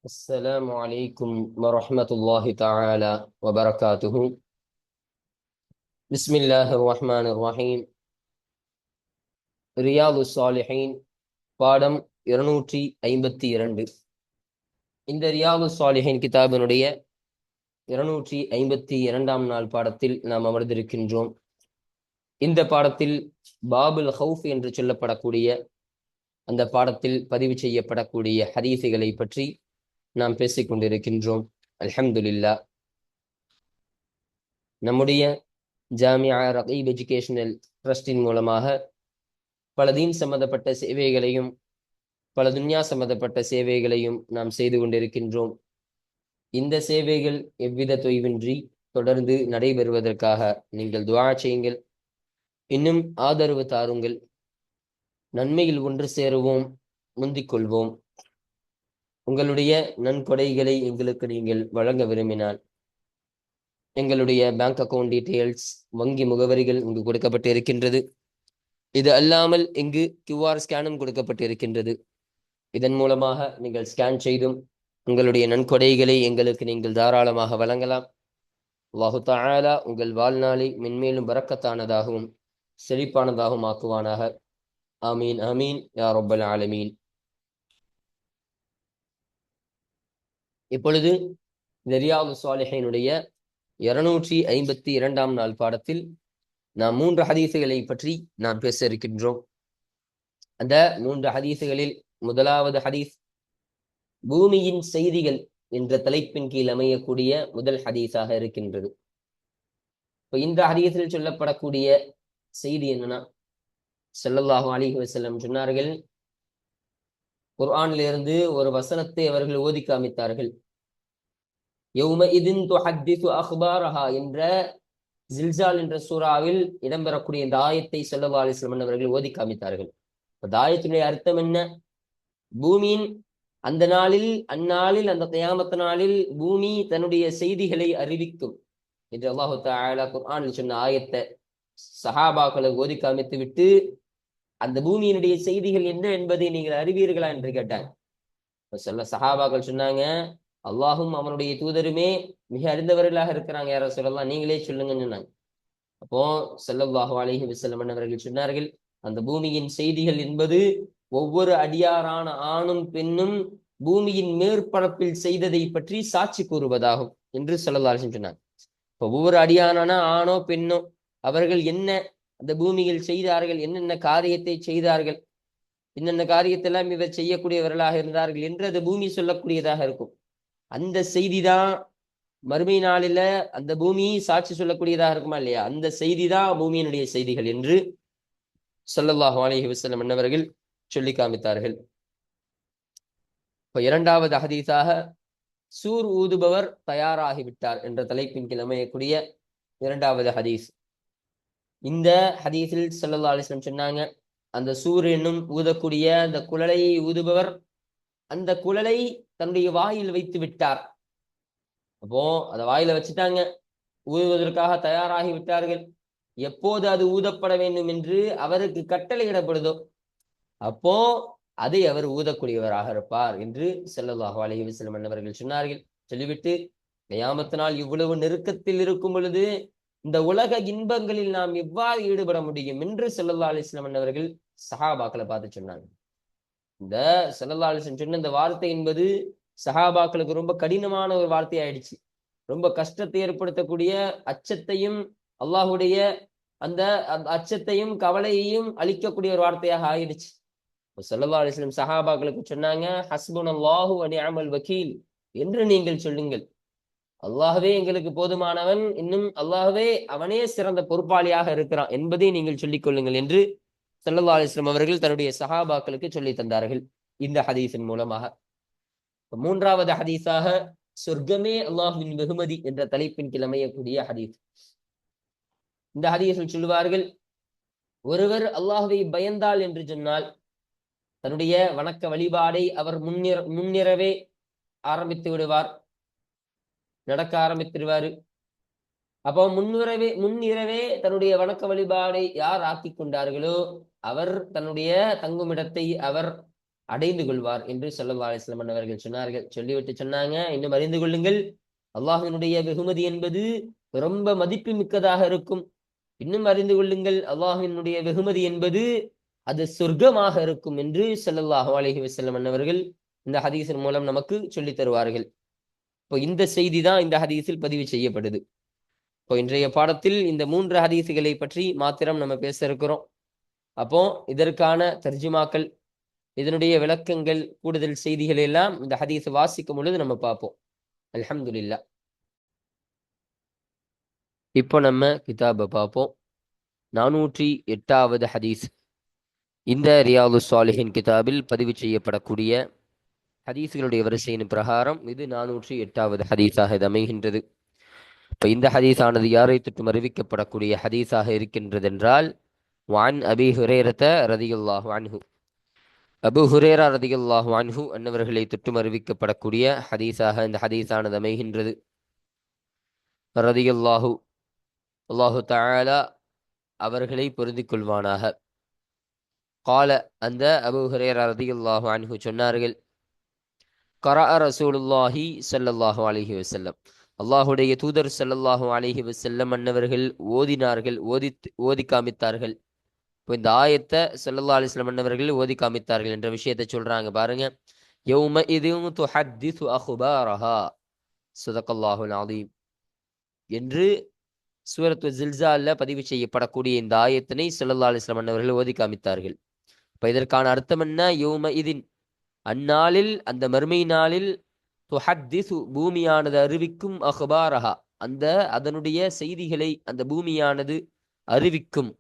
السلام عليكم ورحمة الله تعالى وبركاته. بسم الله الرحمن الرحيم. ரியாது சாலிஹீன் பாடம் 252. இந்த ரியாது சாலிஹீன் கிதாபினுடைய 252ஆம் நாள் பாடத்தில் நாம் அமர்ந்திருக்கின்றோம். இந்த பாடத்தில் பாபுல் ஹவுஃப் என்று சொல்லப்படக்கூடிய அந்த பாடத்தில் பதிவு செய்யப்படக்கூடிய ஹதீஸுகளை பற்றி நாம் பேசிக் கொண்டிருக்கின்றோம். அல்ஹம்துலில்லாஹ். நம்முடைய ஜாமியா ரகீப் எஜுகேஷனல் ட்ரஸ்டின் மூலமாக பல தீன் சம்பந்தப்பட்ட சேவைகளையும் பல துன்யா சம்பந்தப்பட்ட சேவைகளையும் நாம் செய்து கொண்டிருக்கின்றோம். இந்த சேவைகள் எவ்வித தொய்வின்றி தொடர்ந்து நடைபெறுவதற்காக நீங்கள் துஆ செய்யுங்கள், இன்னும் ஆதரவு தாருங்கள். நன்மையில் ஒன்று சேருவோம், முந்திக் கொள்வோம். உங்களுடைய நன்கொடைகளை எங்களுக்கு நீங்கள் வழங்க விரும்பினால் எங்களுடைய பேங்க் அக்கவுண்ட் டீட்டெயில்ஸ், வங்கி முகவரிகள் இங்கு கொடுக்கப்பட்டு இருக்கின்றது. இது அல்லாமல் இங்கு QR ஸ்கேனும் கொடுக்கப்பட்டு இருக்கின்றது. இதன் மூலமாக நீங்கள் ஸ்கேன் செய்தும் உங்களுடைய நன்கொடைகளை எங்களுக்கு நீங்கள் தாராளமாக வழங்கலாம். அல்லாஹு தஆலா உங்கள் வாழ்நாளை மென்மேலும் பரக்கத்தானதாகவும் செழிப்பானதாகவும் ஆக்குவானாக. ஆமீன் ஆமீன் யா ரப்பல் ஆலமீன். இப்பொழுது இந்த ரியாது சாலிஹீனுடைய 252ஆம் நாள் பாடத்தில் நாம் 3 ஹதீஸுகளை பற்றி நாம் பேச இருக்கின்றோம். அந்த 3 ஹதீஸுகளில் முதலாவது ஹதீஸ் பூமியின் செய்திகள் என்ற தலைப்பின் கீழ் அமையக்கூடிய முதல் ஹதீஸாக இருக்கின்றது. இப்போ இந்த ஹதீஸில் சொல்லப்படக்கூடிய செய்தி என்னன்னா, ஸல்லல்லாஹு அலைஹி வஸல்லம் சொன்னார்கள், குர்ஆனிலிருந்து ஒரு வசனத்தை அவர்கள் ஓதி காமித்தார்கள். யௌமஇதின் துஹத்திஸு அக்பாரஹா என்ற ஜில்சால் என்ற சூறாவில் இடம்பெறக்கூடிய இந்த ஆயத்தை ஸல்லல்லாஹு அலைஹி வஸல்லம் அவர்கள் ஓதி காமித்தார்கள். இந்த ஆயத்தினுடைய அர்த்தம் என்ன? பூமியின் அந்நாளில் அந்த கியாமத் நாளில் பூமி தன்னுடைய செய்திகளை அறிவிக்கும் என்று அல்லாஹு தஆலா குர்ஆனில் சொன்ன ஆயத்தை சஹாபாக்களை ஓதி காமித்து விட்டு, அந்த பூமியினுடைய செய்திகள் என்ன என்பதை நீங்கள் அறிவீர்களா என்று கேட்டாங்க. சில சஹாபாக்கள் சொன்னாங்க, அல்லாஹும் அவனுடைய தூதருமே மிக அறிந்தவர்களாக இருக்கிறாங்க, யார சொல்லலாம், நீங்களே சொல்லுங்கன்னு சொன்னாங்க. அப்போ ஸல்லல்லாஹு அலைஹி வஸல்லம் அவர்கள் சொன்னார்கள், அந்த பூமியின் செய்திகள் என்பது ஒவ்வொரு அடியாரான ஆணும் பெண்ணும் பூமியின் மேற்பரப்பில் செய்ததை பற்றி சாட்சி கூறுவதாகும் என்று ஸல்லல்லாஹு அலைஹி வஸல்லம் சொன்னாங்க. இப்போ ஒவ்வொரு அடியாரான ஆணோ பெண்ணோ அவர்கள் என்ன அந்த பூமியில் செய்தார்கள், என்னென்ன காரியத்தை செய்தார்கள், என்னென்ன காரியத்தெல்லாம் இவர் செய்யக்கூடியவர்களாக இருந்தார்கள் என்று அது பூமி சொல்லக்கூடியதாக இருக்கும். அந்த செய்தி தான் மறுமை நாளில அந்த பூமி சாட்சி சொல்லக்கூடியதாக இருக்குமா இல்லையா? அந்த செய்தி தான் பூமியினுடைய செய்திகள் என்று ஸல்லல்லாஹு அலைஹி வஸல்லம் அன்னவர்கள் சொல்லி காமித்தார்கள். இப்போ இரண்டாவது ஹதீஸாக சூர் ஊதுபவர் தயாராகிவிட்டார் என்ற தலைப்பின் கீழ் அமையக்கூடிய இரண்டாவது ஹதீஸ். இந்த ஹதீஸில் ஸல்லல்லாஹு அலைஹி வஸல்லம் சொன்னாங்க, அந்த சூர் என்னும் ஊதக்கூடிய அந்த குழலையை ஊதுபவர் அந்த குழலை தன்னுடைய வாயில் வைத்து விட்டார். அப்போ அதை வாயில வச்சுட்டாங்க, ஊதுவதற்காக தயாராகி விட்டார்கள். எப்போது அது ஊதப்பட வேண்டும் என்று அவருக்கு கட்டளையிடப்படுதோ அப்போ அதை அவர் ஊதக்கூடியவராக இருப்பார் என்று ஸல்லல்லாஹு அலைஹி வஸல்லம் அன்னவர்கள் சொன்னார்கள். சொல்லிவிட்டு, கியாமத் நாள் இவ்வளவு நெருக்கத்தில் இருக்கும் பொழுது இந்த உலக இன்பங்களில் நாம் எவ்வாறு ஈடுபட முடியும் என்று ஸல்லல்லாஹு அலைஹி வஸல்லம் அன்னவர்கள் சஹாபாக்களை பார்த்து சொன்னாங்க. இந்த ஸல்லல்லாஹு அலைஹி வஸல்லம் சொன்ன இந்த வார்த்தை என்பது சஹாபாக்களுக்கு ரொம்ப கடினமான ஒரு வார்த்தை ஆயிடுச்சு. ரொம்ப கஷ்டத்தை ஏற்படுத்தக்கூடிய, அச்சத்தையும் அல்லாஹுடைய அந்த அச்சத்தையும் கவலையையும் அளிக்கக்கூடிய ஒரு வார்த்தையாக ஆயிடுச்சு. ஸல்லல்லாஹு அலைஹி வஸல்லம் சஹாபாக்களுக்கு சொன்னாங்க, ஹஸ்புனல்லாஹு வ நிஅமல் வக்கீல் என்று நீங்கள் சொல்லுங்கள். அல்லாஹ்வே எங்களுக்கு போதுமானவன், இன்னும் அல்லாஹ்வே அவனே சிறந்த பொறுப்பாளியாக இருக்கிறான் என்பதை நீங்கள் சொல்லிக் கொள்ளுங்கள் என்று ஸல்லல்லாஹு அலைஹி வஸல்லம் அவர்கள் தன்னுடைய சஹாபாக்களுக்கு சொல்லி தந்தார்கள் இந்த ஹதீஸின் மூலமாக. மூன்றாவது ஹதீஸாக சொர்க்கமே அல்லாஹ்வின் வெகுமதி என்ற தலைப்பின் கீழ் அமையக்கூடிய ஹதீஸ். இந்த ஹதீஸில் சொல்லுவார்கள், ஒருவர் அல்லாஹ்வை பயந்தால் என்று சொன்னால் தன்னுடைய வணக்க வழிபாடை அவர் முன்னிரவே ஆரம்பித்து விடுவார், நடக்க ஆரம்பித்திருவாரு. அப்போ முன்னிரவே தன்னுடைய வணக்க வழிபாடை யார் ஆக்கி கொண்டார்களோ அவர் தன்னுடைய தங்குமிடத்தை அவர் அடைந்து கொள்வார் என்று ஸல்லல்லாஹு அலைஹி வஸல்லம் அவர்கள் சொன்னார்கள். சொல்லிவிட்டு சொன்னாங்க, இன்னும் அறிந்து கொள்ளுங்கள், அல்லாஹ்வினுடைய வெகுமதி என்பது ரொம்ப மதிப்பு மிக்கதாக இருக்கும். இன்னும் அறிந்து கொள்ளுங்கள், அல்லாஹ்வினுடைய வெகுமதி என்பது அது சொர்க்கமாக இருக்கும் என்று ஸல்லல்லாஹு அலைஹி வஸல்லம் அவர்கள் இந்த ஹதீஸின் மூலம் நமக்கு சொல்லித் தருவார்கள். இப்போ இந்த செய்தி தான் இந்த ஹதீஸில் பதிவு செய்யப்படுது. இப்போ இன்றைய பாடத்தில் இந்த 3 ஹதீஸுகளை பற்றி மாத்திரம் நம்ம பேச இருக்கிறோம். அப்போ இதற்கான தர்ஜுமாக்கள், இதனுடைய விளக்கங்கள், கூடுதல் செய்திகள் எல்லாம் இந்த ஹதீஸ் வாசிக்கும் பொழுது நம்ம பார்ப்போம். அல்ஹம்துலில்லாஹ். இப்போ நம்ம கிதாபை பார்ப்போம். 408வது ஹதீஸ். இந்த ரியாது ஸாலிஹின் கிதாபில் பதிவு செய்யப்படக்கூடிய ஹதீஸ்களுடைய வரிசையின் பிரகாரம் இது 408வது ஹதீஸாக இது அமைகின்றது. இப்போ இந்த ஹதீஸானது யாரை தொட்டும் அறிவிக்கப்படக்கூடிய ஹதீஸாக இருக்கின்றது என்றால், வான் அபி ஹுரைரத ரதியல்லாஹு அன்ஹு, அபு ஹுரேரா ரதியல்லாஹு அன்ஹு அன்னவர்களை தொட்டும் அறிவிக்கப்படக்கூடிய ஹதீஸாக இந்த ஹதீஸானது அமைகின்றது. ரதியல்லாஹு, அல்லாஹு தஆலா அவர்களை பொருந்திக் கொள்வானாக. கால, அந்த அபு ஹுரைரா ரதியல்லாஹு அன்ஹு சொன்னார்கள், கரஅ ரசூலுல்லாஹி ஸல்லல்லாஹு அலைஹி வஸல்லம், அல்லாஹுடைய தூதர் ஸல்லல்லாஹு அலைஹி வஸல்லம் அன்னவர்கள் ஓதினார்கள், ஓதி காமித்தார்கள். இப்போ இந்த ஆயத்தை ஸல்லல்லாஹு அலைஹி வஸல்லம் அன்னவர்கள் ஓதி காமித்தார்கள் என்ற விஷயத்தை சொல்றாங்க பாருங்க. யௌமஇதின் துஹத்திஸு அக்பாரஹா ஸதகல்லாஹுல் அலீம் என்று சூரத்து ஜில்சால்ல பதிவு செய்யப்படக்கூடிய இந்த ஆயத்தினை ஸல்லல்லாஹு அலைஹி வஸல்லம் அன்னவர்கள் ஓதி காமித்தார்கள். இப்போ இதற்கான அர்த்தம் என்ன? யௌமஇதின், அந்நாளில், அந்த மறுமை நாளில், துஹத்திஸு பூமியானது அறிவிக்கும், அக்பாரஹா அந்த அதனுடைய செய்திகளை அந்த பூமியானது அறிவிக்கும்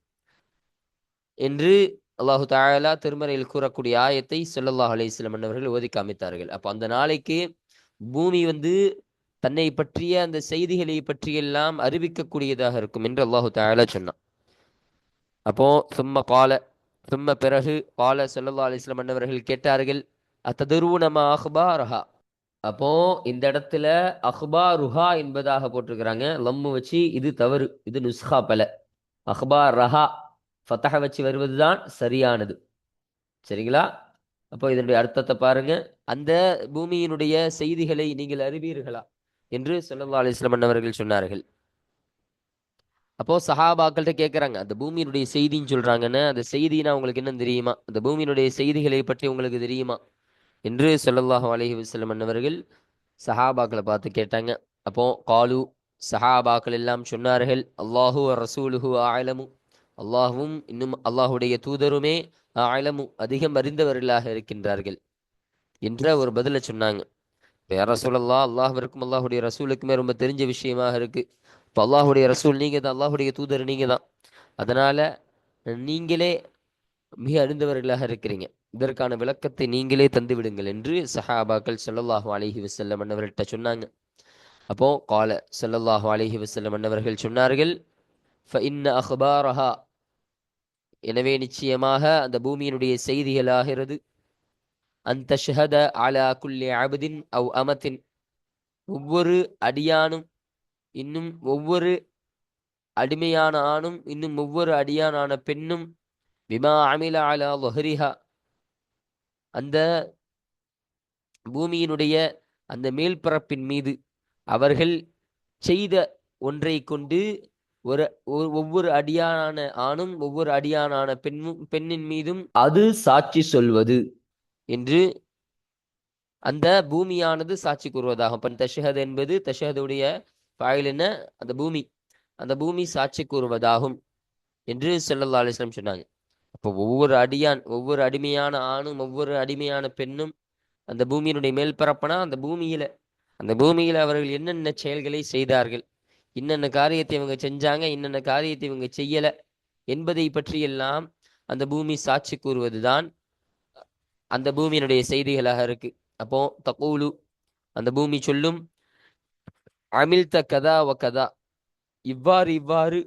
என்று அல்லாஹு தஆலா திருமறையில் கூறக்கூடிய ஆயத்தை ஸல்லல்லாஹு அலைஹி வஸல்லம் அவர்கள் ஓதி காமித்தார்கள். அப்போ அந்த நாளைக்கு பூமி தன்னை பற்றிய அந்த செய்திகளை பற்றியெல்லாம் அறிவிக்கக்கூடியதாக இருக்கும் என்று அல்லாஹு தஆலா சொன்னான். அப்போ பிறகு கால ஸல்லல்லாஹு அலைஹி வஸல்லம் அவர்கள் கேட்டார்கள், அத்ததரூன மா அக்பாரஹா. அப்போ இந்த இடத்துல அக்பாருஹா என்பதாக போட்டிருக்கிறாங்க, லம்மு வச்சு. இது தவறு, இது நுஸ்ஹா பல. அக்பார் ரஹா ஃபத்தஹ வச்சு வருவதுதான் சரியானது. சரிங்களா? அப்போ இதனுடைய அர்த்தத்தை பாருங்க. அந்த பூமியினுடைய செய்திகளை நீங்கள் அறிவீர்களா என்று ஸல்லல்லாஹு அலைஹி வஸல்லம் அவர்கள் சொன்னார்கள். அப்போ சஹாபாக்கள்கிட்ட கேட்குறாங்க, அந்த பூமியினுடைய செய்தின்னு சொல்றாங்கன்னு, அந்த செய்தினா உங்களுக்கு என்ன தெரியுமா, அந்த பூமியினுடைய செய்திகளை பற்றி உங்களுக்கு தெரியுமா என்று ஸல்லல்லாஹு அலைஹி வஸல்லம் அவர்கள் சஹாபாக்களை பார்த்து கேட்டாங்க. அப்போ காலு, சஹாபாக்கள் எல்லாம் சொன்னார்கள், அல்லாஹு ரசூலுஹு ஆலமு, அல்லாஹும் இன்னும் அல்லாஹுடைய தூதருமே ஆலமு அதிகம் அறிந்தவர்களாக இருக்கின்றார்கள் என்ற ஒரு பதிலை சொன்னாங்க. யார் ரசூலல்லாஹ், அல்லாஹ்விற்கும் அல்லாஹுடைய ரசூலுக்குமே ரொம்ப தெரிஞ்ச விஷயமாக இருக்கு. இப்போ அல்லாஹுடைய ரசூல் நீங்க தான், அல்லாஹுடைய தூதர் நீங்க தான், அதனால நீங்களே மிக அறிந்தவர்களாக இருக்கிறீங்க, இதற்கான விளக்கத்தை நீங்களே தந்து விடுங்கள் என்று சஹாபாக்கள் ஸல்லல்லாஹு அலைஹி வஸல்லம் அன்னவர்கிட்ட சொன்னாங்க. அப்போ கால ஸல்லல்லாஹு அலைஹி வஸல்லம் அன்னவர்கள் சொன்னார்கள், ஃபஇன்ன அக்பாரஹா, எனவே நிச்சயமாக அந்த பூமியினுடைய செய்திகளாகிறது, அந்த ஷஹத அலா குல்லி அப்தின் அவ் அமத்தின், ஒவ்வொரு அடியானும் இன்னும் ஒவ்வொரு அடிமையான ஆணும் இன்னும் ஒவ்வொரு அடியானான பெண்ணும், பிமா அமில அலா ظஹரிஹா, அந்த பூமியினுடைய அந்த மேல்பரப்பின் மீது அவர்கள் செய்த ஒன்றை கொண்டு ஒவ்வொரு அடியானான ஆணும் ஒவ்வொரு அடியானான பெண்ணின் மீதும் அது சாட்சி சொல்வது என்று அந்த பூமியானது சாட்சி கூறுவதாகும். தஷஹத் என்பது, தஷஹதுடைய ஃபாயில் என்ன, அந்த பூமி சாட்சி கூறுவதாகும் என்று ஸல்லல்லாஹு அலைஹி வஸல்லம் சொன்னாங்க. அப்போ ஒவ்வொரு அடிமையான ஆணும் ஒவ்வொரு அடிமையான பெண்ணும் அந்த பூமியினுடைய மேல்பரப்பனா, அந்த பூமியில அவர்கள் என்னென்ன செயல்களை செய்தார்கள், இன்னென்ன காரியத்தை இவங்க செஞ்சாங்க, இன்னென்ன காரியத்தை இவங்க செய்யல என்பதை பற்றியெல்லாம் அந்த பூமி சாட்சி கூறுவதுதான் அந்த பூமியினுடைய செய்திகளாக இருக்கு. அப்போ தகூலு, அந்த பூமி சொல்லும், அமில்த கதா வ கதா, இவ்வாறு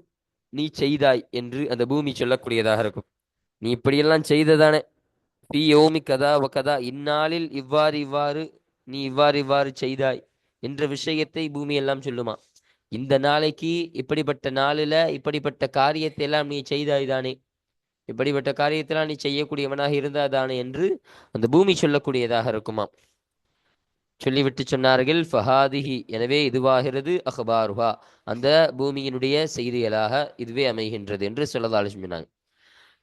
நீ செய்தாய் என்று அந்த பூமி சொல்லக்கூடியதாக இருக்கும். நீ இப்படியெல்லாம் செய்ததானே, பி யோமி கதா வ கதா, இந்நாளில் இவ்வாறு நீ இவ்வாறு செய்தாய் என்ற விஷயத்தை பூமி எல்லாம் சொல்லுமா. இந்த நாளைக்கு இப்படிப்பட்ட நாளில் இப்படிப்பட்ட காரியத்தை எல்லாம் நீ செய்தாய் தானே இப்படிப்பட்ட காரியத்தெல்லாம் நீ செய்யக்கூடியவனாக இருந்தாதானே என்று அந்த பூமி சொல்லக்கூடியதாக இருக்குமாம். சொல்லிவிட்டு சொன்னார்கள், ஃபஹாதிஹி, எனவே இதுவாகிறது, அஹ்பாருஹா, அந்த பூமியினுடைய செய்திகளாக இதுவே அமைகின்றது என்று ஸல்லல்லாஹு அலைஹி வஸல்லம் சொன்னாங்க.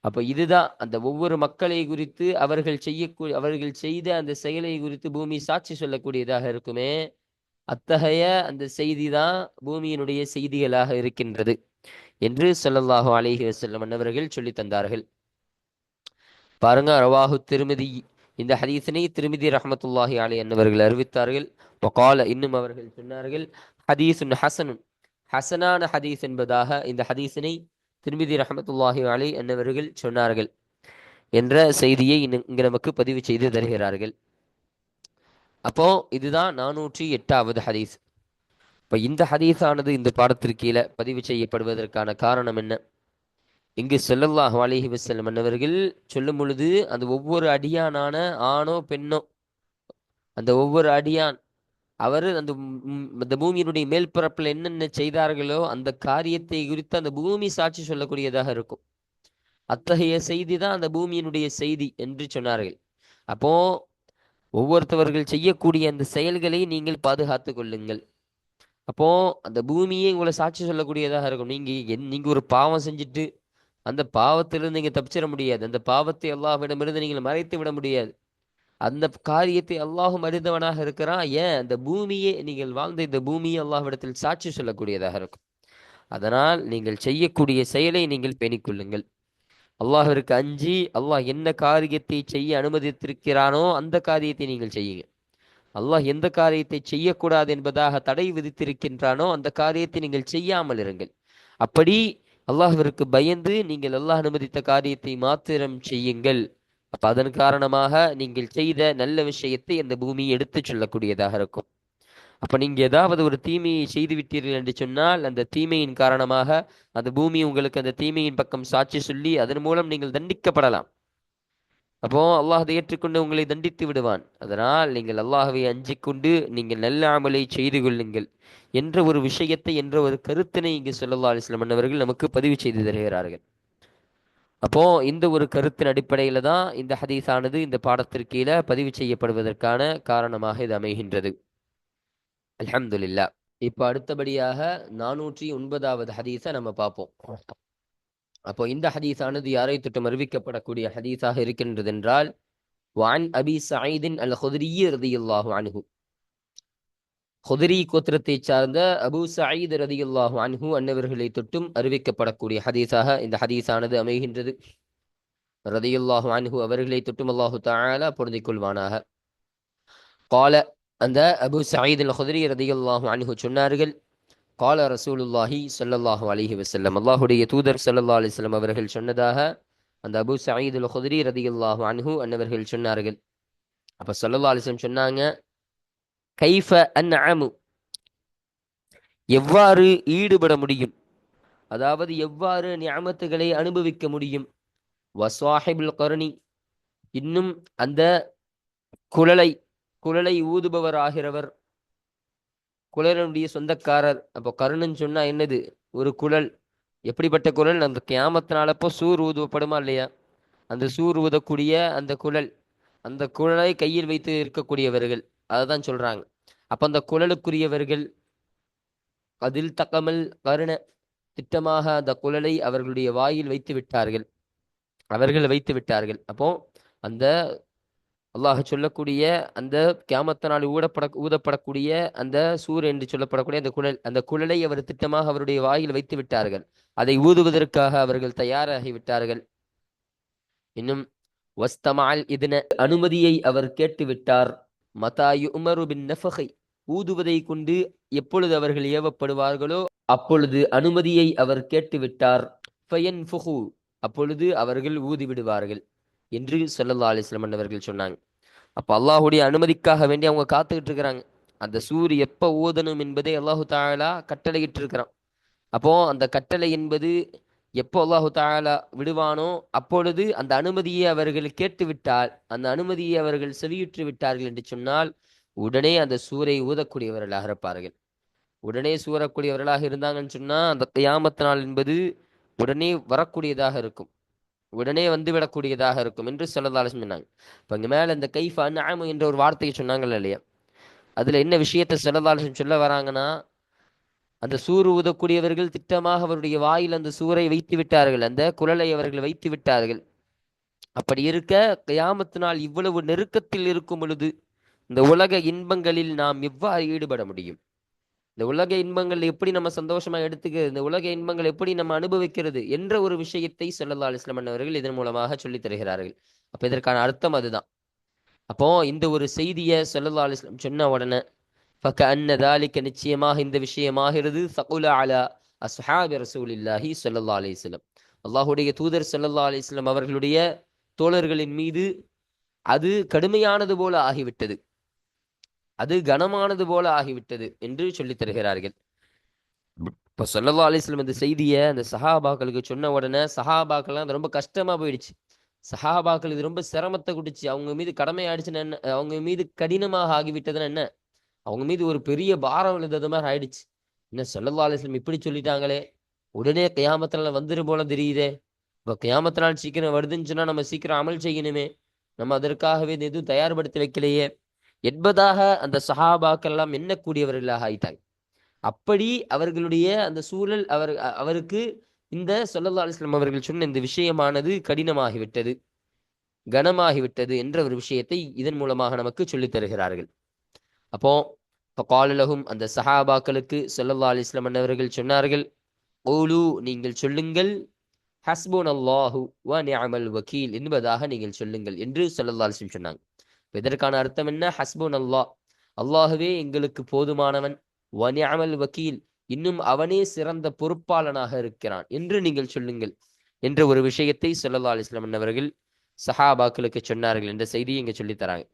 அப்ப இதுதான் அந்த ஒவ்வொரு மக்களை குறித்து அவர்கள் செய்த அந்த செயலை குறித்து பூமி சாட்சி சொல்லக்கூடியதாக இருக்குமே, அத்தகைய அந்த செய்தி தான் பூமியினுடைய செய்திகளாக இருக்கின்றது என்று ஸல்லல்லாஹு அலைஹி வஸல்லம் அவர்கள் சொல்லி தந்தார்கள். பாருங்க, ரவாஹு திருமிதி, இந்த ஹதீஸினை திருமிதி ரஹ்மத்துல்லாஹி அலைஹி என்பவர்கள் அறிவித்தார்கள். வகால, இன்னும் அவர்கள் சொன்னார்கள், ஹதீஸுன் ஹசனுன், ஹசனான ஹதீஸ் என்பதாக இந்த ஹதீஸினை திருமிதி ரஹ்மத்துல்லாஹி அலைஹி என்பவர்கள் சொன்னார்கள் என்ற செய்தியை இங்கு நமக்கு பதிவு செய்து தருகிறார்கள். அப்போ இதுதான் 408வது ஹதீஸ். இப்ப இந்த ஹதீஸானது இந்த பாடத்திற்கு கீழே பதிவு செய்யப்படுவதற்கான காரணம் என்ன? இங்கு ஸல்லல்லாஹு அலைஹி வஸல்லம் அவர்கள் சொல்லும் பொழுது அந்த ஒவ்வொரு அடியானான ஆணோ பெண்ணோ, அந்த ஒவ்வொரு அடியான் அவர் அந்த பூமியினுடைய மேல்பரப்பில் என்னென்ன செய்தார்களோ அந்த காரியத்தை குறித்து அந்த பூமி சாட்சி சொல்லக்கூடியதாக இருக்கும். அத்தகைய செய்தி தான் அந்த பூமியினுடைய செய்தி என்று சொன்னார்கள். அப்போ ஒவ்வொருத்தவர்கள் செய்யக்கூடிய அந்த செயல்களை நீங்கள் பாதுகாத்து கொள்ளுங்கள். அப்போ அந்த பூமியே உங்களை சாட்சி சொல்லக்கூடியதாக இருக்கும். நீங்க ஒரு பாவம் செஞ்சுட்டு அந்த பாவத்திலிருந்து நீங்க தப்பிச்சிட முடியாது. அந்த பாவத்தை அல்லாஹ்விடமிருந்து நீங்கள் மறைத்து விட முடியாது. அந்த காரியத்தை அல்லாஹும் அறிந்தவனாக இருக்கிறான். ஏன், அந்த பூமியே, நீங்கள் வாழ்ந்த இந்த பூமியை அல்லாஹ்விடத்தில் சாட்சி சொல்லக்கூடியதாக இருக்கும். அதனால் நீங்கள் செய்யக்கூடிய செயலை நீங்கள் பேணிக்கொள்ளுங்கள். அல்லாஹ்விற்கு அஞ்சி அல்லாஹ் என்ன காரியத்தை செய்ய அனுமதித்திருக்கிறானோ அந்த காரியத்தை நீங்கள் செய்யுங்க. அல்லாஹ் எந்த காரியத்தை செய்யக்கூடாது என்பதாக தடை விதித்திருக்கின்றானோ அந்த காரியத்தை நீங்கள் செய்யாமல் இருங்கள். அப்படி அல்லாஹ்விற்கு பயந்து நீங்கள் அல்லாஹ் அனுமதித்த காரியத்தை மாத்திரம் செய்யுங்கள். அப்ப அதன் காரணமாக நீங்கள் செய்த நல்ல விஷயத்தை அந்த பூமி எடுத்து சொல்லக்கூடியதாக இருக்கும். அப்ப நீங்க ஏதாவது ஒரு தீமையை செய்து விட்டீர்கள் என்று சொன்னால் அந்த தீமையின் காரணமாக அந்த பூமி உங்களுக்கு அந்த தீமையின் பக்கம் சாட்சி சொல்லி அதன் மூலம் நீங்கள் தண்டிக்கப்படலாம். அப்போ அல்லாஹ் அதை ஏற்றுக்கொண்டு உங்களை தண்டித்து விடுவான். அதனால் நீங்கள் அல்லாஹ்வை அஞ்சிக் கொண்டு நீங்கள் நல்ல அமலை செய்து கொள்ளுங்கள் என்ற ஒரு விஷயத்தை, என்ற ஒரு கருத்தினை இங்கு ஸல்லல்லாஹு அலைஹி வஸல்லம் அவர்கள் நமக்கு பதிவு செய்து தருகிறார்கள். அப்போ இந்த ஒரு கருத்தின் அடிப்படையில தான் இந்த ஹதீஸானது இந்த பாடத்திற்கு கீழே பதிவு செய்யப்படுவதற்கான காரணமாக இது அமைகின்றது. அல்ஹம்துலில்லாஹ். இப்ப அடுத்தபடியாக 409வது ஹதீஸை நம்ம பார்ப்போம். அப்போ இந்த ஹதீஸானது யாரை தொட்டும் அறிவிக்கப்படக்கூடிய ஹதீஸாக இருக்கின்றது என்றால், வான் அபி சயீதின் அல் குத்ரி ரலியல்லாஹு அன்ஹு, குத்ரி கோத்திரத்தை சார்ந்த அபூ சயீத் ரலியல்லாஹு அன்ஹு அன்னவர்களை தொட்டும் அறிவிக்கப்படக்கூடிய ஹதீஸாக இந்த ஹதீஸானது அமைகின்றது. ரலியல்லாஹு அன்ஹு அவர்களை தொட்டும் அல்லாஹு தஆலா பொருந்திக் கொள்வானாக. கால, அந்த அபூ சயீத் அல் குத்ரி ரலியல்லாஹு அன்ஹு சொன்னார்கள், கால ரசூலுல்லாஹி ஸல்லல்லாஹு அலைஹி வஸல்லம், அல்லாஹ்வுடைய தூதர் ஸல்லல்லாஹு அலைஹி வஸல்லம் அவர்கள் சொன்னதாக அந்த அபூ சயீத் அல் குத்ரி ரலியல்லாஹு அன்ஹு அன்னவர்கள் சொன்னார்கள். அப்ப ஸல்லல்லாஹு அலைஹி வஸல்லம் சொன்னாங்க, கைஃப அன்அமு, எவ்வாறு ஈடுபட முடியும், அதாவது எவ்வாறு நிஅமத்துகளை அனுபவிக்க முடியும், வஸாஹிபுல் கர்னி, இன்னும் அந்த குழலை ஊதுபவர் ஆகிறவர், குழலுடைய சொந்தக்காரர். அப்போ கருணுன்னு சொன்னா என்னது, ஒரு குழல். எப்படிப்பட்ட குழல், அந்த கியாமத்தினாலப்போ சூர் ஊதுவப்படுமா இல்லையா, அந்த சூர் ஊதக்கூடிய அந்த குழல், அந்த குழலை கையில் வைத்து இருக்கக்கூடியவர்கள், அதை தான் சொல்றாங்க. அப்ப அந்த குழலுக்குரியவர்கள், அதில் தக்கமல் கருண, திட்டமாக அந்த குழலை அவர்களுடைய வாயில் வைத்து விட்டார்கள், அவர்கள் வைத்து விட்டார்கள். அப்போ அந்த அல்லாஹ் சொல்லக்கூடிய அந்த கியாமத்தினால் ஊதப்படக்கூடிய அந்த சூர் என்று சொல்லப்படக்கூடிய அந்த குழலை அவர் திட்டமாக அவருடைய வாயில் வைத்து விட்டார்கள். அதை ஊதுவதற்காக அவர்கள் தயாராகி விட்டார்கள். இன்னும் வஸ்தமால் இதன, அனுமதியை அவர் கேட்டு விட்டார். மதாயு உமரு பின் நஃபகை, ஊதுவதை கொண்டு எப்பொழுது அவர்கள் ஏவப்படுவார்களோ அப்பொழுது அனுமதியை அவர் கேட்டு விட்டார். ஃபயன்ஃபுஹு, அப்பொழுது அவர்கள் ஊதி விடுவார்கள் என்று ஸல்லல்லாஹு அலைஹி வஸல்லம் அவர்கள் சொன்னாங்க. அப்ப அல்லாஹுடைய அனுமதிக்காக வேண்டி அவங்க காத்துக்கிட்டு இருக்கிறாங்க. அந்த சூர் எப்ப ஓதணும் என்பதை அல்லாஹு தஆலா கட்டளையிட்டு இருக்கிறான். அப்போ அந்த கட்டளை என்பது எப்போ அல்லாஹு தஆலா விடுவானோ அப்பொழுது அந்த அனுமதியை அவர்கள் கேட்டுவிட்டால், அந்த அனுமதியை அவர்கள் செவியுற்று விட்டார்கள் என்று சொன்னால் உடனே அந்த சூரை ஊதக்கூடியவர்களாக இருப்பார்கள். உடனே சூறக்கூடியவர்களாக இருந்தாங்கன்னு சொன்னா அந்த கியாமத் நாள் என்பது உடனே வரக்கூடியதாக இருக்கும். உடனே வந்துவிடக்கூடியதாக இருக்கும் என்று ஸல்லல்லாஹு அலைஹி வஸல்லம் சொன்னாங்க. இப்போ இங்க மேல இந்த கைஃப அன்அமு என்ற ஒரு வார்த்தையை சொன்னாங்கல்ல இல்லையா, அதுல என்ன விஷயத்தை ஸல்லல்லாஹு அலைஹி வஸல்லம் சொல்ல வராங்கன்னா, அந்த சூர் ஊதக்கூடியவர்கள் திட்டமாக அவருடைய வாயில் அந்த சூரை வைத்து விட்டார்கள், அந்த குழலை அவர்கள் வைத்து விட்டார்கள். அப்படி இருக்க கியாமத்து நாள் இவ்வளவு நெருக்கத்தில் இருக்கும் பொழுது இந்த உலக இன்பங்களில் நாம் எவ்வாறு ஈடுபட முடியும்? இந்த உலக இன்பங்கள் எப்படி நம்ம சந்தோஷமா எடுத்துக்கிறது, இந்த உலக இன்பங்கள் எப்படி நம்ம அனுபவிக்கிறது என்ற ஒரு விஷயத்தை ஸல்லல்லாஹு அலைஹி வஸல்லம் அவர்கள் இதன் மூலமாக சொல்லித் தருகிறார்கள். அப்ப இதற்கான அர்த்தம் அதுதான். அப்போ இந்த ஒரு செய்தியை ஸல்லல்லாஹு அலைஹி வஸல்லம் சொன்ன உடனே ஃபகஅன்ன ذلك நிச்சயமாக இந்த விஷயமாகிறது ஸகுல அலா அஸ்ஹாபி ரசூலில்லாஹி ஸல்லல்லாஹு அலைஹி வஸல்லம், அல்லாஹ்வுடைய தூதர் ஸல்லல்லாஹு அலைஹி வஸல்லம் அவர்களுடைய தோழர்களின் மீது அது கடுமையானது போல ஆகிவிட்டது, அது கனமானது போல ஆகிவிட்டது என்று சொல்லித் தருகிறார்கள். இப்போ ஸல்லல்லாஹு அலைஹி வஸல்லம் இந்த செய்தியை அந்த சஹாபாக்களுக்கு சொன்ன உடனே சஹாபாக்கள்லாம் அது ரொம்ப கஷ்டமா போயிடுச்சு. சஹாபாக்கள் இது ரொம்ப சிரமத்தை குடிச்சு, அவங்க மீது கடமை ஆயிடுச்சுன்னா என்ன, அவங்க மீது கடினமாக ஆகிவிட்டதுன்னா என்ன, அவங்க மீது ஒரு பெரிய பாரம் விழுந்தது மாதிரி ஆயிடுச்சு. என்ன ஸல்லல்லாஹு அலைஹி வஸல்லம் இப்படி சொல்லிட்டாங்களே, உடனே கியாமத்துல வந்துரும் போல தெரியுதே, இப்போ கியாமத்து நாள் சீக்கிரம் வருதுன்னு சொன்னா நம்ம சீக்கிரம் அமல் செய்யணுமே, நம்ம அதற்காகவே எதுவும் தயார்படுத்தி வைக்கலையே என்பதாக அந்த சஹாபாக்கள் எல்லாம் எண்ணக்கூடியவர்களாக ஆயிட்டாங்க. அப்படி அவர்களுடைய அந்த சூழல் அவருக்கு இந்த ஸல்லல்லாஹு அலைஹி வஸல்லம் அவர்கள் சொன்ன இந்த விஷயமானது கடினமாகிவிட்டது, கனமாகிவிட்டது என்ற ஒரு விஷயத்தை இதன் மூலமாக நமக்கு சொல்லித் தருகிறார்கள். அப்போ ஃபகால லஹும் அந்த சஹாபாக்களுக்கு ஸல்லல்லாஹு அலைஹி வஸல்லம் அவர்கள் சொன்னார்கள், கூலு நீங்கள் சொல்லுங்கள், ஹஸ்புனல்லாஹு வ நிஅமல் வக்கீல் என்பதாக நீங்கள் சொல்லுங்கள் என்று ஸல்லல்லாஹு அலைஹி வஸல்லம் சொன்னாங்க. இதற்கான அர்த்தம் என்ன? ஹஸ்புனல்லாஹ், அல்லாஹ்வே எங்களுக்கு போதுமானவன், வ நிஅமல் வக்கீல் இன்னும் அவனே சிறந்த பொறுப்பாளனாக இருக்கிறான் என்று நீங்கள் சொல்லுங்கள் என்ற ஒரு விஷயத்தை ஸல்லல்லாஹு அலைஹி வஸல்லம் அவர்கள் சஹாபாக்களுக்கு சொன்னார்கள் என்ற செய்தியை இங்க சொல்லித் தராங்க.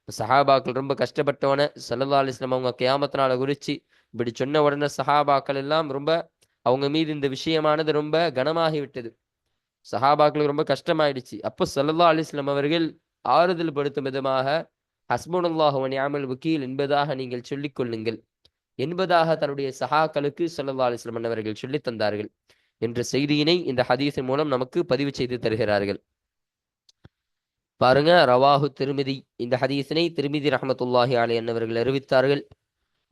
சஹாபாக்கள் ரொம்ப கஷ்டப்பட்டவன ஸல்லல்லாஹு அலைஹி வஸல்லம் அவங்க கியாமத் நாளை குறிச்சு இப்படி சொன்ன உடனே சஹாபாக்கள் எல்லாம் ரொம்ப அவங்க மீது இந்த விஷயமானது ரொம்ப கனமாகி விட்டது, சஹாபாக்களுக்கு ரொம்ப கஷ்டமாயிடுச்சு. அப்போ ஸல்லல்லாஹு அலைஹி வஸல்லம் அவர்கள் ஆறுதல் படுத்தும் விதமாக ஹஸ்புனல்லாஹு வ நிஅமல் வக்கீல் என்பதாக நீங்கள் சொல்லிக் கொள்ளுங்கள் என்பதாக தன்னுடைய சஹாக்களுக்கு ஸல்லல்லாஹு அலைஹி வஸல்லம் அவர்கள் சொல்லித் தந்தார்கள் என்ற செய்தியினை இந்த ஹதீஸின் மூலம் நமக்கு பதிவு செய்து தருகிறார்கள். பாருங்க, ரவாஹு திருமிதி, இந்த ஹதீஸினை திருமிதி ரஹ்மத்துல்லாஹி அலைஹி அன்னவர்கள் அறிவித்தார்கள்.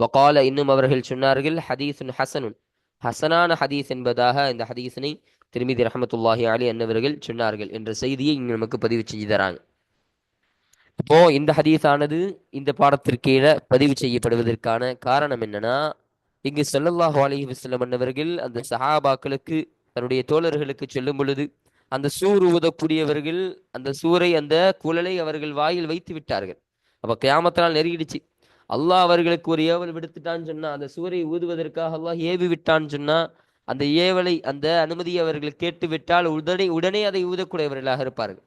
வகால இன்னும் அவர்கள் சொன்னார்கள், ஹதீஸுன் ஹசனுன், ஹசனான ஹதீஸ் என்பதாக இந்த ஹதீஸினை திருமிதி ரஹ்மத்துல்லாஹி அலைஹி அன்னவர்கள் சொன்னார்கள் என்ற செய்தியை இங்கு நமக்கு பதிவு செஞ்சு தராங்க. இப்போ இந்த ஹதீஸானது இந்த பாடத்திற்கீழ பதிவு செய்யப்படுவதற்கான காரணம் என்னன்னா, இங்கு ஸல்லல்லாஹு அலைஹி வஸல்லம் அன்னவர்கள் அந்த சஹாபாக்களுக்கு தன்னுடைய தோழர்களுக்கு சொல்லும் பொழுது அந்த சூர் ஊதக்கூடியவர்கள் அந்த சூரை அந்த குழலை அவர்கள் வாயில் வைத்து விட்டார்கள். அப்ப கியாமத்தினால் நெருங்கிடுச்சு, அல்லாஹ் அவர்களுக்கு ஒரு ஏவல் விடுத்துட்டான்னு சொன்னா, அந்த சூரை ஊதுவதற்காக அல்லாஹ் ஏவி விட்டான்னு சொன்னா, அந்த ஏவலை அந்த அனுமதியை அவர்கள் கேட்டு விட்டால் உடனே உடனே அதை ஊதக்கூடியவர்களாக இருப்பார்கள்.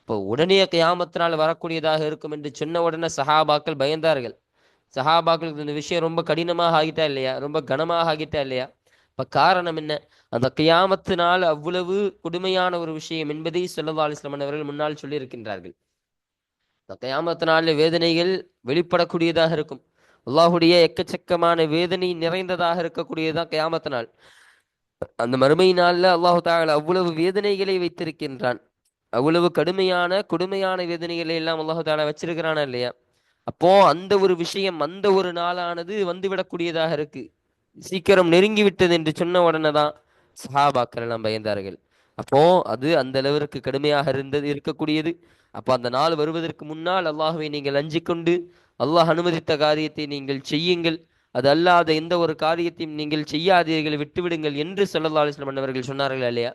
இப்போ உடனே கியாமத்தினால் வரக்கூடியதாக இருக்கும் என்று சொன்ன உடனே சஹாபாக்கள் பயந்தார்கள். சஹாபாக்களுக்கு இந்த விஷயம் ரொம்ப கடினமாக ஆகிட்டா இல்லையா, ரொம்ப கனமாக ஆகிட்டா இல்லையா? இப்ப காரணம் என்ன? அந்த கியாமத்தினால் அவ்வளவு கொடுமையான ஒரு விஷயம் என்பதை ஸல்லல்லாஹு அலைஹி வஸல்லம் அவர்கள் முன்னால் சொல்லி இருக்கின்றார்கள். இந்த கியாமத்தினால வேதனைகள் வெளிப்படக்கூடியதாக இருக்கும், அல்லாஹுடைய எக்கச்சக்கமான வேதனை நிறைந்ததாக இருக்கக்கூடியதுதான் கியாமத்தினால். அந்த மறுமை நாள்ல அல்லாஹு தஆலா அவ்வளவு வேதனைகளை வைத்திருக்கின்றான், அவ்வளவு கொடுமையான வேதனைகளை எல்லாம் அல்லாஹு தஆலா வச்சிருக்கிறானா இல்லையா? அப்போ அந்த ஒரு விஷயம், அந்த ஒரு நாளானது வந்துவிடக்கூடியதாக இருக்கு, சீக்கிரம் நெருங்கி விட்டது என்று சொன்ன உடனே தான் சஹாபாக்கள் எல்லாம் பயந்தார்கள். அப்போ அது அந்த அளவிற்கு கடுமையாக இருக்கக்கூடியது. அப்போ அந்த நாள் வருவதற்கு முன்னால் அல்லாஹ்வை நீங்கள் அஞ்சிக் கொண்டு அல்லாஹ் அனுமதித்த காரியத்தை நீங்கள் செய்யுங்கள், அது அல்லாத எந்த ஒரு காரியத்தையும் நீங்கள் செய்யாதீர்கள், விட்டுவிடுங்கள் என்று ஸல்லல்லாஹு அலைஹி வஸல்லம் அவர்கள் சொன்னார்கள் இல்லையா?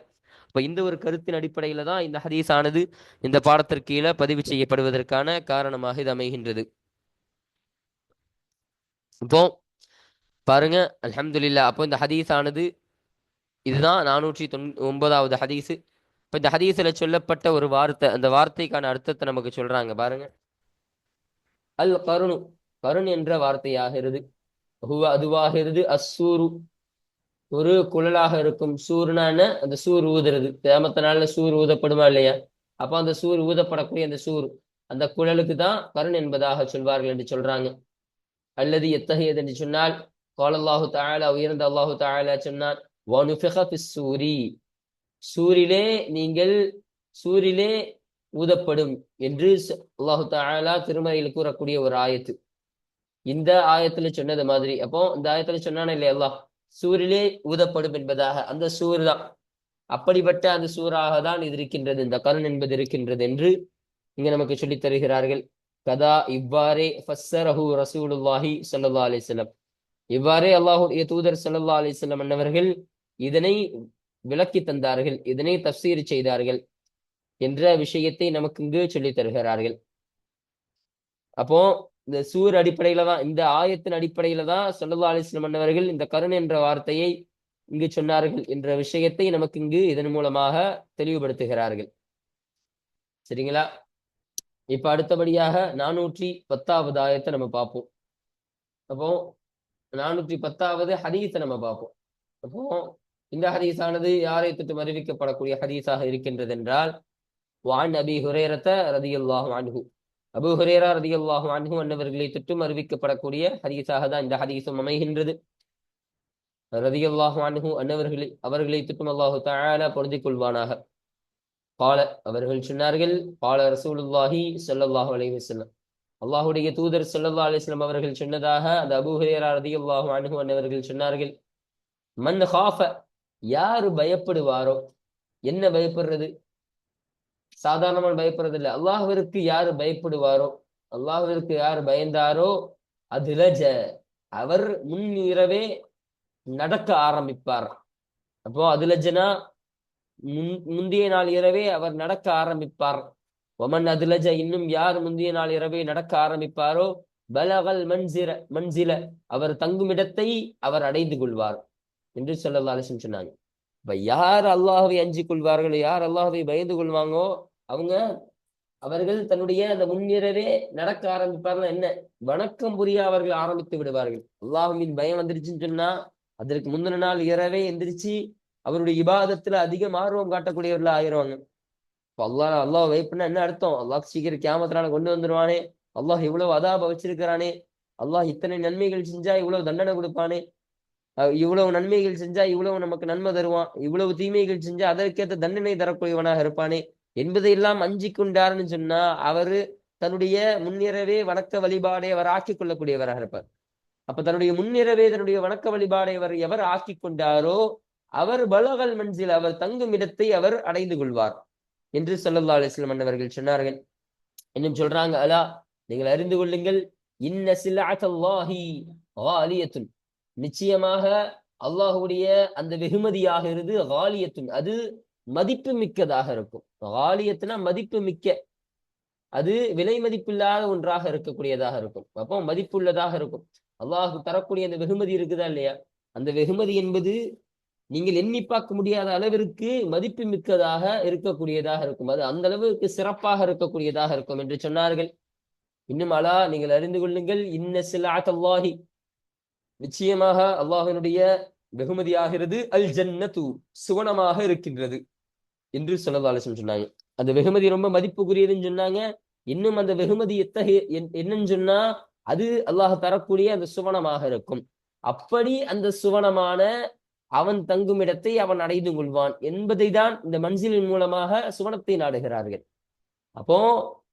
அப்ப இந்த ஒரு கருத்தின் அடிப்படையில தான் இந்த ஹதீஸ் ஆனது இந்த பாடத்திற்கு கீழே பதிவு செய்யப்படுவதற்கான காரணமாக இது அமைகின்றது. இப்போ பாருங்க, அல்ஹம்துலில்லாஹ். அப்போ இந்த ஹதீஸ் ஆனது இதுதான் 409வது ஹதீஸ். இப்போ இந்த ஹதீஸ்ல சொல்லப்பட்ட ஒரு வார்த்தை, அந்த வார்த்தைக்கான அர்த்தத்தை நமக்கு சொல்றாங்க பாருங்க. அல் கருணு, கருண் என்ற வார்த்தையாகிறது, அதுவாகிறது அஸ்ஸூரு, ஒரு குழலாக இருக்கும். சூர்னான அந்த சூர் ஊதுறது, கியாமத்தினால சூர் ஊதப்படுமா இல்லையா? அப்போ அந்த சூர் ஊதப்படக்கூடிய அந்த சூர், அந்த குழலுக்கு தான் கருண் என்பதாக சொல்வார்கள் என்று சொல்றாங்க. அல்லது எத்தகையது என்று சொன்னால், கால அல்லாஹு தஆலா, உயர்ந்த அல்லாஹு தஆலா சொன்னான், வனுஃபிக ஃபிஸ் சூரி, சூரிலே நீங்கள் சூரிலே ஊதப்படும் என்று அல்லாஹு தஆலா திருமறையில் கூறக்கூடிய ஒரு ஆயத்து. இந்த ஆயத்துல சொன்னது மாதிரி அப்போ இந்த ஆயத்துல சொன்னானே இல்லையா அல்லாஹ் சூரிலே ஊதப்படும் என்பதாக, அந்த சூர் தான். அப்படிப்பட்ட அந்த சூறாக தான் இது இருக்கின்றது, இந்த கருண் என்பது இருக்கின்றது என்று இங்க நமக்கு சொல்லித் தருகிறார்கள். கதா இவ்வாறே ஃபஸ்ஸரஹு ரசூலுல்லாஹி ஸல்லல்லாஹு அலைஹி வஸல்லம், இவ்வாறே அல்லாஹ்வுடைய தூதர் ஸல்லல்லாஹு அலைஹி வஸல்லம் அன்னவர்கள் இதனை விளக்கி தந்தார்கள், இதனை தஃசீர் செய்தார்கள் என்ற விஷயத்தை நமக்கு இங்கு சொல்லித் தருகிறார்கள். அப்போ இந்த சூர் அடிப்படையில தான், இந்த ஆயத்தின் அடிப்படையில தான் ஸல்லல்லாஹு அலைஹி வஸல்லம் அன்னவர்கள் இந்த கருண் என்ற வார்த்தையை இங்கு சொன்னார்கள் என்ற விஷயத்தை நமக்கு இங்கு இதன் மூலமாக தெளிவுபடுத்துகிறார்கள். சரிங்களா? இப்ப அடுத்தபடியாக 410வது ஆயத்தை நம்ம பார்ப்போம். அப்போ 410வது ஹதீஸை நம்ம பார்ப்போம். அப்போ இந்த ஹதீஸானது யாரை தொட்டு அறிவிக்கப்படக்கூடிய ஹதீஸாக இருக்கின்றது என்றால், வான் அபி ஹுரைரத ரதியல்லாஹு அன்ஹு, அபூ ஹுரைரா ரதியல்லாஹு அன்ஹு அன்னவர்களை தொட்டும் அறிவிக்கப்படக்கூடிய ஹதீஸாக தான் இந்த ஹதீஸும் அமைகின்றது. ரதியல்லாஹு அன்ஹு அவர்களை தொட்டும் அல்லாஹு தஆலா பொருந்திக் கொள்வானாக. கால அவர்கள் சொன்னார்கள், கால ரசூலுல்லாஹி ஸல்லல்லாஹு அலைஹி வஸல்லம், அல்லாஹ்வுடைய தூதர் ஸல்லல்லாஹு அலைஹி வஸல்லம் அவர்கள் சொன்னதாக அந்த அபூ ஹுரைரா ரதியல்லாஹு அன்ஹு அன்னவர்கள் சொன்னார்கள், மன் காஃப, யாரு பயப்படுவாரோ. என்ன பயப்படுறது? சாதாரணமான பயப்படுறது இல்லை, அல்லாஹ்விற்கு யாரு பயப்படுவாரோ, அல்லாஹ்விற்கு யார் பயந்தாரோ, அதுலஜ, அவர் முன் இரவே நடக்க ஆரம்பிப்பார். அப்போ அதுலஜனா முந்தைய நாள் இரவே அவர் நடக்க ஆரம்பிப்பார். ஒமன் அதுலஜ, இன்னும் யார் முந்தைய நாள் இரவே நடக்க ஆரம்பிப்பாரோ, பலகல் மன்சில, அவர் தங்குமிடத்தை அவர் அடைந்து கொள்வார் என்று ஸல்லல்லாஹு அலைஹி வஸல்லம் சொன்னாங்க. இப்ப யார் அல்லாஹ்வை அஞ்சிக் கொள்வார்களோ, யார் அல்லாஹ்வை பயந்து கொள்வாங்கோ, அவர்கள் தன்னுடைய அந்த முன்னிரவே நடக்க ஆரம்பிப்பார்கள். என்ன வணக்கம் புரிய அவர்கள் ஆரம்பித்து விடுவார்கள். அல்லாஹ்வின் பயம் வந்துருச்சுன்னு சொன்னா அதற்கு முந்தின நாள் இரவே எந்திரிச்சு அவருடைய இபாதத்துல அதிகம் ஆர்வம் காட்டக்கூடியவர்களா ஆயிடுவாங்க. இப்போ அல்லாஹ் வைப்புனா என்ன அர்த்தம்? அல்லாஹ் சீக்கிரம் கியாமத்தினால கொண்டு வந்துருவானே, அல்லாஹ் இவ்வளவு அதாப வச்சிருக்கிறானே, அல்லாஹ் இத்தனை நன்மைகள் செஞ்சா இவ்வளவு தண்டனை கொடுப்பானே, இவ்வளவு நன்மைகள் செஞ்சா இவ்வளவு நமக்கு நன்மை தருவான், இவ்வளவு தீமைகள் செஞ்சா அதற்கேற்ற தண்டனை தரக்கூடியவனாக இருப்பானே என்பதையெல்லாம் அஞ்சி கொண்டார்னு சொன்னா அவரு தன்னுடைய முன்னிரவே வணக்க வழிபாடை அவர் ஆக்கிக் கொள்ளக்கூடியவராக இருப்பார். அப்ப தன்னுடைய முன்னிரவே தன்னுடைய வணக்க வழிபாடை அவர் எவர் ஆக்கி கொண்டாரோ அவர் பலகல் மன்சில், அவர் தங்கும் இடத்தை அவர் அடைந்து கொள்வார் என்று ஸல்லல்லாஹு அலைஹி வஸல்லம் அவர்கள் சொன்னார்கள். இன்னும் சொல்றாங்க, அலா, நீங்கள் அறிந்து கொள்ளுங்கள், இன்ன சில்அத்தல்லாஹி காலியத்துன், நிச்சயமாக அல்லாஹ்வுடைய அந்த வெகுமதியாக இருந்து காலியத்துன், அது மதிப்பு மிக்கதாக இருக்கும். காலியத்துனா மதிப்பு மிக்க, அது விலை மதிப்பில்லாத ஒன்றாக இருக்கக்கூடியதாக இருக்கும். அப்போ மதிப்புள்ளதாக இருக்கும். அல்லாஹ் தரக்கூடிய அந்த வெகுமதி இருக்குதா இல்லையா, அந்த வெகுமதி என்பது நீங்கள் எண்ணி பார்க்க முடியாத அளவிற்கு மதிப்பு மிக்கதாக இருக்கக்கூடியதாக இருக்கும். அது அந்த அளவுக்கு சிறப்பாக இருக்கக்கூடியதாக இருக்கும் என்று சொன்னார்கள். இன்னும் அலா, நீங்கள் அறிந்து கொள்ளுங்கள், இன்ன சில்அத்தல்லாஹி, நிச்சயமாக அல்லாஹ்வினுடைய வெகுமதியாகிறது அல் ஜன்னத்து, சுவனமாக இருக்கின்றது என்று ஸல்லல்லாஹு அலைஹி வஸல்லம் சொன்னாங்க. அந்த வெகுமதி ரொம்ப மதிப்புக்குரியதுன்னு சொன்னாங்க. இன்னும் அந்த வெகுமதி என்னன்னு சொன்னா அது அல்லாஹ் தரக்கூடிய அந்த சுவனமாக இருக்கும். அப்படி அந்த சுவனமான அவன் தங்கும் இடத்தை அவன் அடைந்து கொள்வான் என்பதை தான் இந்த மன்சிலின் மூலமாக சுவனத்தை நாடுகிறார்கள். அப்போ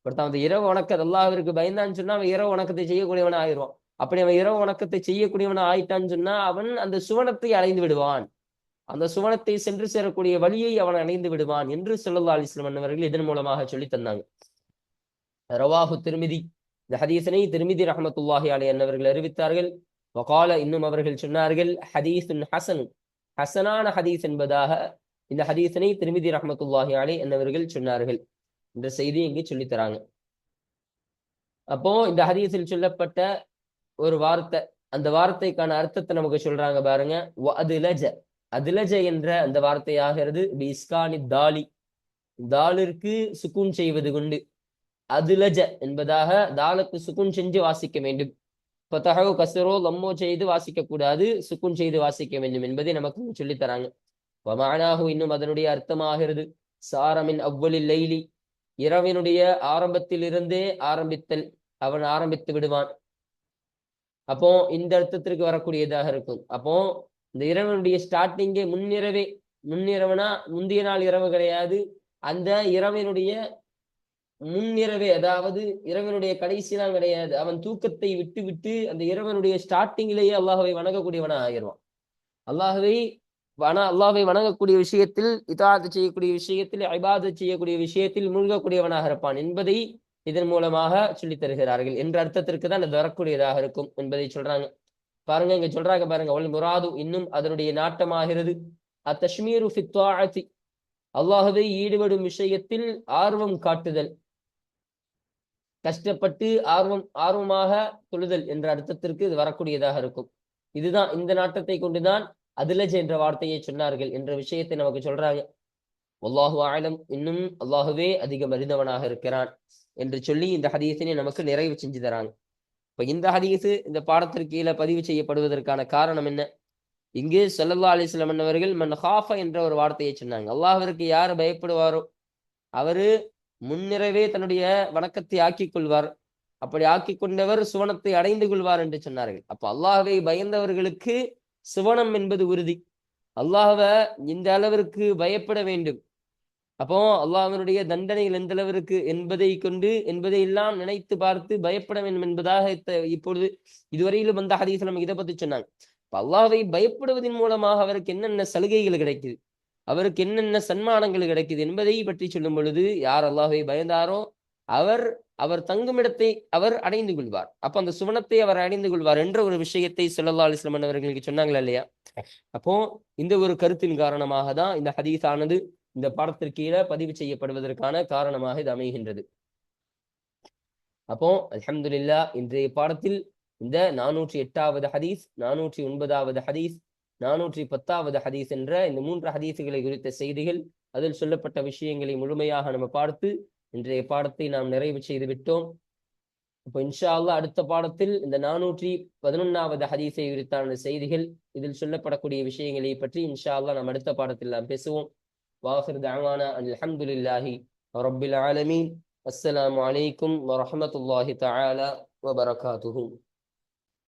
ஒருத்தன் அந்த இரவு வணக்கத்தை அல்லாஹ்விற்கு பயந்தான்னு சொன்னா அவன் இரவு வணக்கத்தை செய்யக்கூடியவனா ஆயிடுவான். அப்படி அவன் இரவு வணக்கத்தை செய்யக்கூடியவனா ஆயிட்டான்னு சொன்னா அவன் அந்த சுவனத்தை அடைந்து விடுவான், அந்த சுவனத்தை சென்று சேரக்கூடிய வழியை அவன் அடைந்து விடுவான் என்று ஸல்லல்லாஹு அலைஹி வஸல்லம் அவர்கள் இதன் மூலமாக சொல்லி தந்தாங்க. ரவாஹு திர்மிதி, இந்த ஹதீஸனை திர்மிதி ரஹ்மத்துல்லாஹி அலைஹி அன்னவர்கள் அறிவித்தார்கள். வகால, இன்னும் அவர்கள் சொன்னார்கள், ஹதீஸுன் ஹஸன், ஹசனான ஹதீஸ் என்பதாக இந்த ஹதீஸனை திர்மிதி ரஹ்மத்துல்லாஹி அலைஹி அன்னவர்கள் சொன்னார்கள். இந்த செய்தி இங்கே சொல்லித் தராங்க. அப்போ இந்த ஹதீஸில் சொல்லப்பட்ட ஒரு வார்த்தை, அந்த வார்த்தைக்கான அர்த்தத்தை நமக்கு சொல்றாங்க பாருங்க. அதுலஜ, அதுலஜ என்ற அந்த வார்த்தையாகிறது பிஸ்கானி தாலி, தாலிற்கு சுக்கூன் செய்வது கொண்டு அதுலஜ என்பதாக தாலுக்கு சுக்கூன் செஞ்சு வாசிக்க வேண்டும். ஃபதஹோ கஸ்ரோ லம்மோ செய்து வாசிக்க கூடாது, சுக்கூன் செய்து வாசிக்க வேண்டும் என்பதை நமக்கு சொல்லித் தராங்க. வமானாஹு, இன்னும் அதனுடைய அர்த்தமாகிறது சாரமின் அவ்வலில் லைலி, இரவினுடைய ஆரம்பத்தில் இருந்தே ஆரம்பித்தல், அவன் ஆரம்பித்து விடுவான். அப்போ இந்த அர்த்தத்திற்கு வரக்கூடியதாக இருக்கும். அப்போ இந்த இரவனுடைய ஸ்டார்டிங்கே முன்னிரவே, முன்னிரவனா முந்தைய நாள் இரவு கிடையாது, அந்த இரவினுடைய முன்னிரவே, அதாவது இரவனுடைய கடைசிலாம் கிடையாது. அவன் தூக்கத்தை விட்டு விட்டு அந்த இரவனுடைய ஸ்டார்டிங்கிலேயே அல்லாஹ்வை வணங்கக்கூடியவனா ஆகிருவான். அல்லாஹ்வை அல்லாஹ்வை வணங்கக்கூடிய விஷயத்தில், இதாத் செய்யக்கூடிய விஷயத்தில், இபாதத் செய்யக்கூடிய விஷயத்தில் மூழ்கக்கூடியவனாக இருப்பான் என்பதை இதன் மூலமாக சொல்லித் தருகிறார்கள். என்ற அர்த்தத்திற்கு தான் அது வரக்கூடியதாக இருக்கும் என்பதை சொல்றாங்க. பாருங்க, இங்க சொல்றாங்க பாருங்க, ஒல் முராது, இன்னும் அதனுடைய நாட்டமாகிறது, அத்தஷ்மீரு ஃபித் தாஅத்தி, அல்லாஹ்வை ஈடுபடும் விஷயத்தில் ஆர்வம் காட்டுதல், கஷ்டப்பட்டு ஆர்வமாக தொழுதல் என்ற அர்த்தத்திற்கு இது வரக்கூடியதாக இருக்கும். இதுதான், இந்த நாட்டத்தை கொண்டுதான் அதுலஜ் என்ற வார்த்தையை சொன்னார்கள் என்ற விஷயத்தை நமக்கு சொல்றாங்க. வல்லாஹு ஆலம், இன்னும் அல்லாஹுவே அதிகம் அறிந்தவனாக இருக்கிறான் என்று சொல்லி இந்த ஹதீஸினை நமக்கு நிறைவு செஞ்சு தராங்க. இப்ப இந்த ஹதீஸு இந்த பாடத்திற்கு கீழே பதிவு செய்யப்படுவதற்கான காரணம் என்ன? இங்கு ஸல்லல்லாஹு அலைஹி வஸல்லம் அவர்கள் மன் ஹாஃப என்ற ஒரு வார்த்தையை சொன்னாங்க. அல்லாஹ்விற்கு யார் பயப்படுவாரோ அவரு முன்னிறவே தன்னுடைய வணக்கத்தை ஆக்கிக் கொள்வார், அப்படி ஆக்கிக் கொண்டவர் சுவனத்தை அடைந்து கொள்வார் என்று சொன்னார்கள். அப்ப அல்லாஹ்வை பயந்தவர்களுக்கு சுவனம் என்பது உறுதி. அல்லாஹ்வ இந்த அளவிற்கு பயப்பட வேண்டும். அப்போ அல்லாஹ்வினுடைய தண்டனைகள் எந்த அளவிற்கு என்பதை எல்லாம் நினைத்து பார்த்து பயப்பட வேண்டும் என்பதாக இப்பொழுது இதுவரையிலும் வந்த ஹதீஸ்ல நமக்கு இதை பத்தி சொன்னாங்க. இப்ப அல்லாஹ்வை பயப்படுவதன் மூலமாக அவருக்கு என்னென்ன சலுகைகள் கிடைக்குது, அவருக்கு என்னென்ன சன்மானங்கள் கிடைக்குது என்பதை பற்றி சொல்லும் பொழுது, யார் அல்லாஹ்வை பயந்தாரோ அவர் தங்கும் இடத்தை அவர் அடைந்து கொள்வார். அப்ப அந்த சுவனத்தை அவர் அடைந்து கொள்வார் என்ற ஒரு விஷயத்தை ஸல்லல்லாஹு அலைஹி வஸல்லம் அவர்களுக்கு சொன்னாங்களா இல்லையா? அப்போ இந்த ஒரு கருத்தின் காரணமாக தான் இந்த ஹதீஸ் ஆனது இந்த பாடத்திற்கு கீழே பதிவு செய்யப்படுவதற்கான காரணமாக இது அமைகின்றது. அப்போ அல்ஹம்துலில்லாஹ், இன்றைய பாடத்தில் இந்த 408வது ஹதீஸ், 409வது ஹதீஸ், 410வது ஹதீஸ் என்ற இந்த 3 ஹதீஸுகளை குறித்த செய்திகள், அதில் சொல்லப்பட்ட விஷயங்களை முழுமையாக நம்ம பார்த்து இன்றைய பாடத்தை நாம் நிறைவு செய்து விட்டோம். இப்போ இன்ஷா அல்லாஹ் அடுத்த பாடத்தில் இந்த 411வது ஹதீஸை குறித்தான செய்திகள், இதில் சொல்லப்படக்கூடிய விஷயங்களை பற்றி இன்ஷா அல்லாஹ் நாம் அடுத்த பாடத்தில் நாம் பேசுவோம். வாஹிர் தஅவானா அல்ஹம்துலில்லாஹி ரப்பில் ஆலமீன். அஸ்ஸலாமு அலைக்கும் வரஹ்மத்துல்லாஹி தஆலா வபரகாத்துஹு.